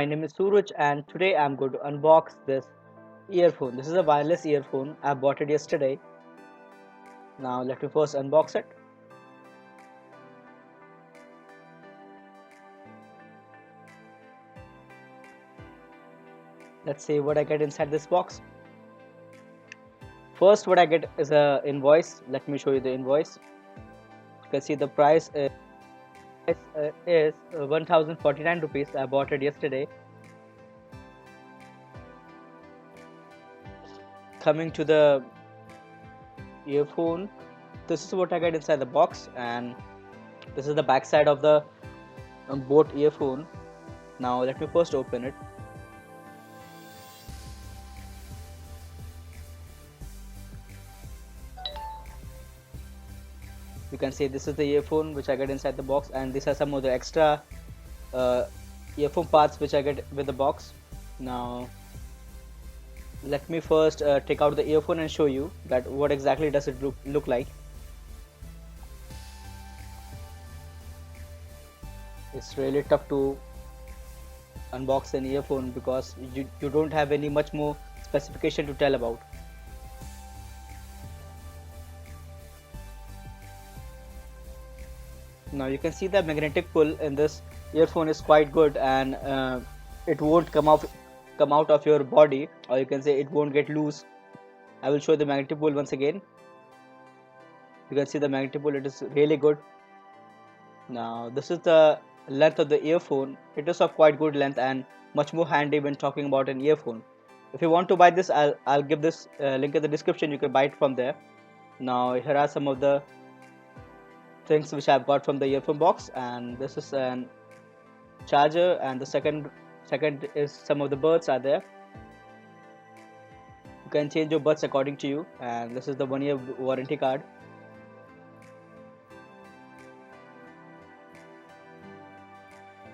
my name is Suraj and today I'm going to unbox this earphone. This is a wireless earphone. I bought it yesterday. Now let me first unbox it. Let's see what I get inside this box. First what I get is a invoice. Let me show you the invoice. You can see the price is 1049 rupees. I bought it yesterday. Coming to the earphone, this is what I get inside the box, and this is the back side of the boat earphone. Now let me first open it. You can see this is the earphone which I get inside the box, and these are some of the extra earphone parts which I get with the box. Now let me first take out the earphone and show you that what exactly does it look like. It's really tough to unbox an earphone because you don't have any much more specification to tell about. Now you can see the magnetic pull in this earphone is quite good, and it won't come out of your body, or you can say it won't get loose. I will show the magnetic pull once again. You can see the magnetic pull, it is really good. Now this is the length of the earphone. It is of quite good length and much more handy when talking about an earphone. If you want to buy this, I'll give this link in the description. You can buy it from there. Now here are some of the things which I've got from the earphone box, and this is an charger, and the second is some of the buds are there. You can change your buds according to you, and this is the 1-year warranty card.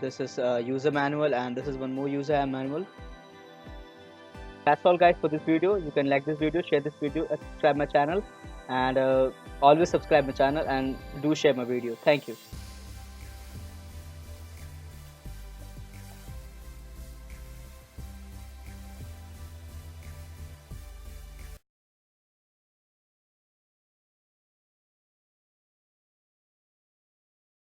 This is a user manual, and this is one more user manual. That's all guys for this video. You can like this video, share this video, subscribe my channel, and always subscribe my channel and do share my video. Thank you.